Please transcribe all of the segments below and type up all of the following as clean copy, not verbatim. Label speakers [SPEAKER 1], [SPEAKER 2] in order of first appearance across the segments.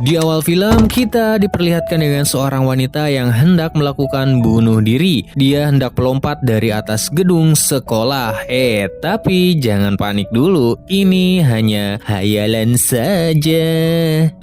[SPEAKER 1] Di awal film, kita diperlihatkan dengan seorang wanita yang hendak melakukan bunuh diri. Dia hendak melompat dari atas gedung sekolah. Tapi jangan panik dulu. Ini hanya hayalan saja.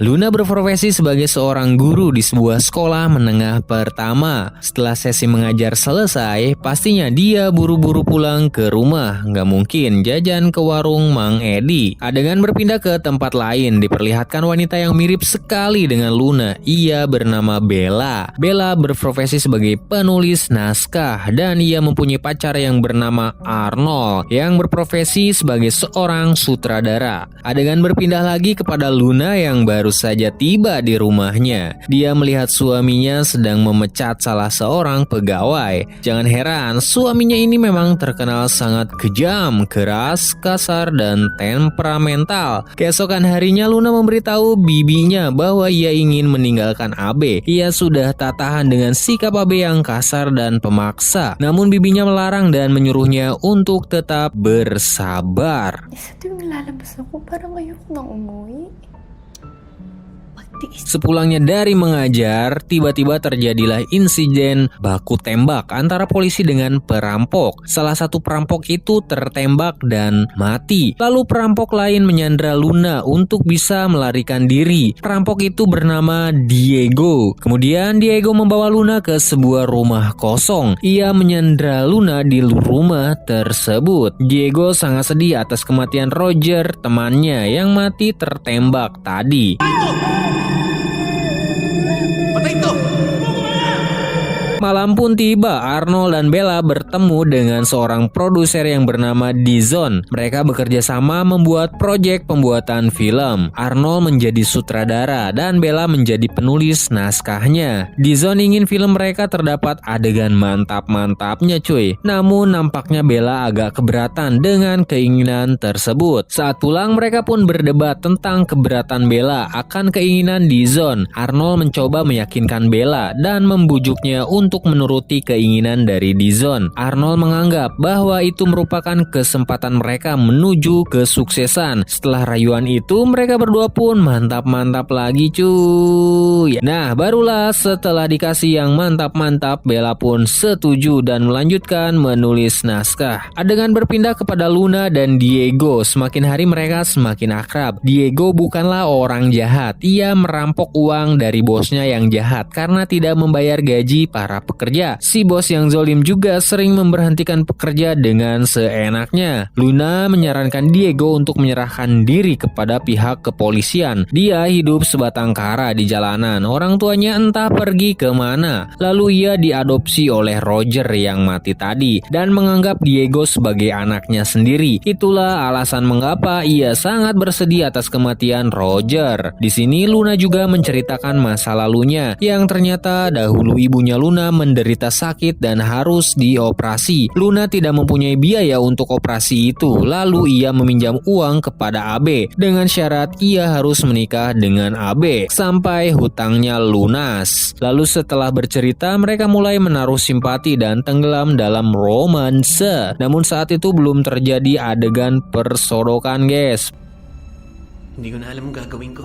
[SPEAKER 1] Luna berprofesi sebagai seorang guru di sebuah sekolah menengah pertama. Setelah sesi mengajar selesai, pastinya dia buru-buru pulang ke rumah. Nggak mungkin jajan ke warung Mang Edi. Adegan berpindah ke tempat lain. Diperlihatkan wanita yang mirip sekali dengan Luna. Ia bernama Bella. Bella berprofesi sebagai penulis naskah dan ia mempunyai pacar yang bernama Arnold yang berprofesi sebagai seorang sutradara. Adegan berpindah lagi kepada Luna yang baru saja tiba di rumahnya. Dia melihat suaminya sedang memecat salah seorang pegawai. Jangan heran, suaminya ini memang terkenal sangat kejam, keras, kasar, dan temperamental. Keesokan harinya Luna memberitahu bibinya bahwa ia ingin meninggalkan Abe. Ia sudah tak tahan dengan sikap Abe yang kasar dan pemaksa. Namun bibinya melarang dan menyuruhnya untuk tetap bersabar.
[SPEAKER 2] Tuwing lalabas ako, parang ayoko nang umuwi.
[SPEAKER 1] Sepulangnya dari mengajar, tiba-tiba terjadilah insiden baku tembak antara polisi dengan perampok. Salah satu perampok itu tertembak dan mati. Lalu perampok lain menyandra Luna untuk bisa melarikan diri. Perampok itu bernama Diego. Kemudian Diego membawa Luna ke sebuah rumah kosong. Ia menyandra Luna di rumah tersebut. Diego sangat sedih atas kematian Roger, temannya yang mati tertembak tadi. Malam pun tiba, Arnold dan Bella bertemu dengan seorang produser yang bernama Dizon. Mereka bekerja sama membuat proyek pembuatan film. Arnold menjadi sutradara dan Bella menjadi penulis naskahnya. Dizon ingin film mereka terdapat adegan mantap-mantapnya cuy. Namun nampaknya Bella agak keberatan dengan keinginan tersebut. Saat pulang mereka pun berdebat tentang keberatan Bella akan keinginan Dizon. Arnold mencoba meyakinkan Bella dan membujuknya untuk menuruti keinginan dari Dizon. Arnold menganggap bahwa itu merupakan kesempatan mereka menuju kesuksesan. Setelah rayuan itu, mereka berdua pun mantap-mantap lagi cuy. Nah, barulah setelah dikasih yang mantap-mantap, Bella pun setuju dan melanjutkan menulis naskah. Adegan berpindah kepada Luna dan Diego. Semakin hari mereka semakin akrab. Diego bukanlah orang jahat. Ia merampok uang dari bosnya yang jahat karena tidak membayar gaji para pekerja. Si bos yang zolim juga sering memberhentikan pekerja dengan seenaknya. Luna menyarankan Diego untuk menyerahkan diri kepada pihak kepolisian. Dia hidup sebatang kara di jalanan. Orang tuanya entah pergi kemana. Lalu ia diadopsi oleh Roger yang mati tadi dan menganggap Diego sebagai anaknya sendiri. Itulah alasan mengapa ia sangat bersedih atas kematian Roger. Di sini Luna juga menceritakan masa lalunya yang ternyata dahulu ibunya Luna menderita sakit dan harus dioperasi. Luna tidak mempunyai biaya untuk operasi itu. Lalu ia meminjam uang kepada Abe dengan syarat ia harus menikah dengan Abe sampai hutangnya lunas. Lalu setelah bercerita, mereka mulai menaruh simpati dan tenggelam dalam romansa. Namun saat itu belum terjadi adegan persodokan, guys.
[SPEAKER 3] Hindi ko na alam ang gagawin ko.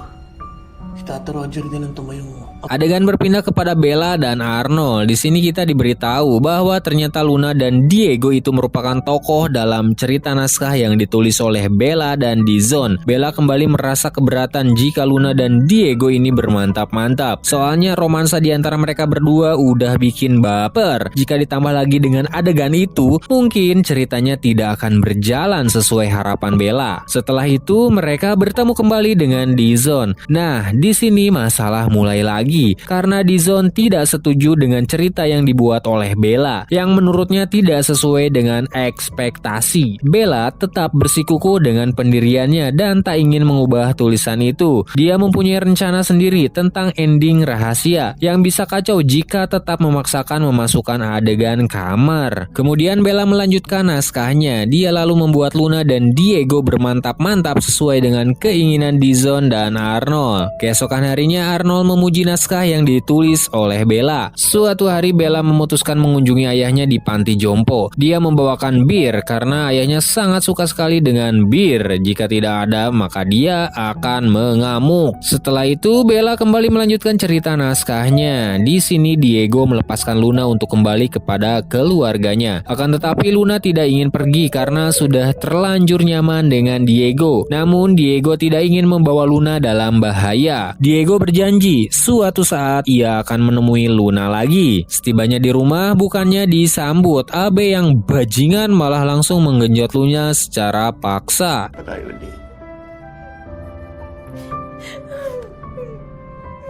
[SPEAKER 3] Si Tata Roger din ang tumayo.
[SPEAKER 1] Adegan berpindah kepada Bella dan Arnold. Di sini kita diberitahu bahwa ternyata Luna dan Diego itu merupakan tokoh dalam cerita naskah yang ditulis oleh Bella dan Dizon. Bella kembali merasa keberatan jika Luna dan Diego ini bermantap-mantap. Soalnya romansa di antara mereka berdua udah bikin baper. Jika ditambah lagi dengan adegan itu, mungkin ceritanya tidak akan berjalan sesuai harapan Bella. Setelah itu, mereka bertemu kembali dengan Dizon. Nah, di sini masalah mulai lagi karena Dizon tidak setuju dengan cerita yang dibuat oleh Bella yang menurutnya tidak sesuai dengan ekspektasi. Bella tetap bersikukuh dengan pendiriannya dan tak ingin mengubah tulisan itu. Dia mempunyai rencana sendiri tentang ending rahasia yang bisa kacau jika tetap memaksakan memasukkan adegan kamar. Kemudian Bella melanjutkan naskahnya. Dia lalu membuat Luna dan Diego bermantap-mantap sesuai dengan keinginan Dizon dan Arnold. Keesokan harinya Arnold memuji naskah naskah yang ditulis oleh Bella. Suatu hari Bella memutuskan mengunjungi ayahnya di panti jompo. Dia membawakan bir karena ayahnya sangat suka sekali dengan bir. Jika tidak ada, maka dia akan mengamuk. Setelah itu Bella kembali melanjutkan cerita naskahnya. Di sini Diego melepaskan Luna untuk kembali kepada keluarganya. Akan tetapi Luna tidak ingin pergi karena sudah terlanjur nyaman dengan Diego. Namun Diego tidak ingin membawa Luna dalam bahaya. Diego berjanji suatu saat ia akan menemui Luna lagi. Setibanya di rumah, bukannya disambut Abe yang bajingan, malah langsung menggenjot Luna secara paksa.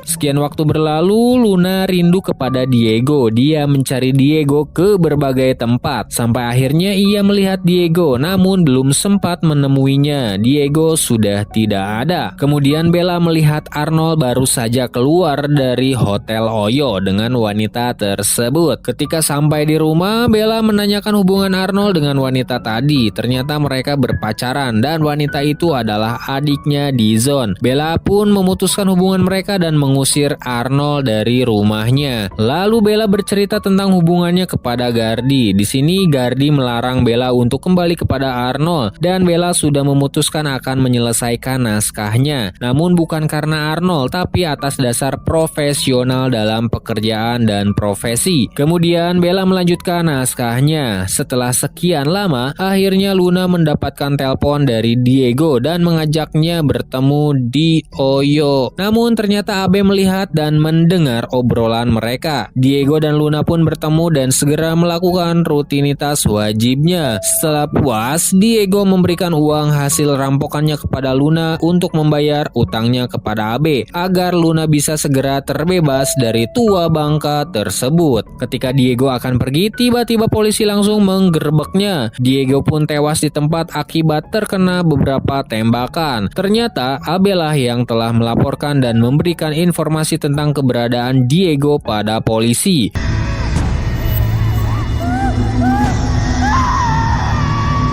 [SPEAKER 1] Sekian waktu berlalu, Luna rindu kepada Diego. Dia mencari Diego ke berbagai tempat. Sampai akhirnya ia melihat Diego, namun belum sempat menemuinya. Diego sudah tidak ada. Kemudian Bella melihat Arnold baru saja keluar dari Hotel Oyo dengan wanita tersebut. Ketika sampai di rumah, Bella menanyakan hubungan Arnold dengan wanita tadi. Ternyata mereka berpacaran dan wanita itu adalah adiknya Dizon. Bella pun memutuskan hubungan mereka dan mengusir Arnold dari rumahnya. Lalu Bella bercerita tentang hubungannya kepada Gardi. Di sini Gardi melarang Bella untuk kembali kepada Arnold dan Bella sudah memutuskan akan menyelesaikan naskahnya. Namun bukan karena Arnold, tapi atas dasar profesional dalam pekerjaan dan profesi. Kemudian Bella melanjutkan naskahnya. Setelah sekian lama, akhirnya Luna mendapatkan telepon dari Diego dan mengajaknya bertemu di Oyo. Namun ternyata Abe melihat dan mendengar obrolan mereka. Diego dan Luna pun bertemu dan segera melakukan rutinitas wajibnya. Setelah puas, Diego memberikan uang hasil rampokannya kepada Luna untuk membayar utangnya kepada Abe agar Luna bisa segera terbebas dari tua bangka tersebut. Ketika Diego akan pergi, tiba-tiba polisi langsung menggerebeknya. Diego pun tewas di tempat akibat terkena beberapa tembakan. Ternyata Abe lah yang telah melaporkan dan memberikan informasi tentang keberadaan Diego pada polisi.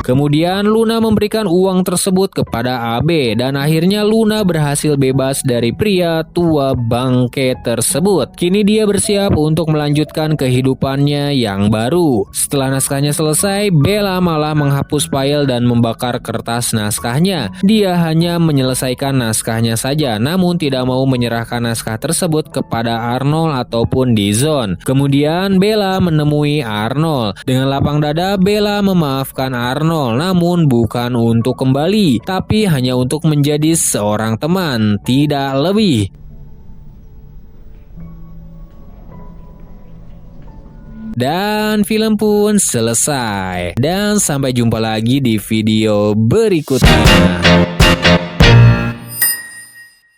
[SPEAKER 1] Kemudian Luna memberikan uang tersebut kepada Abe dan akhirnya Luna berhasil bebas dari pria tua bangke tersebut. Kini dia bersiap untuk melanjutkan kehidupannya yang baru. Setelah naskahnya selesai, Bella malah menghapus file dan membakar kertas naskahnya. Dia hanya menyelesaikan naskahnya saja, namun tidak mau menyerahkan naskah tersebut kepada Arnold ataupun Dizon. Kemudian Bella menemui Arnold. Dengan lapang dada, Bella memaafkan Arnold, namun bukan untuk kembali, tapi hanya untuk menjadi seorang teman, tidak lebih. Dan film pun selesai. Dan sampai jumpa lagi di video berikutnya.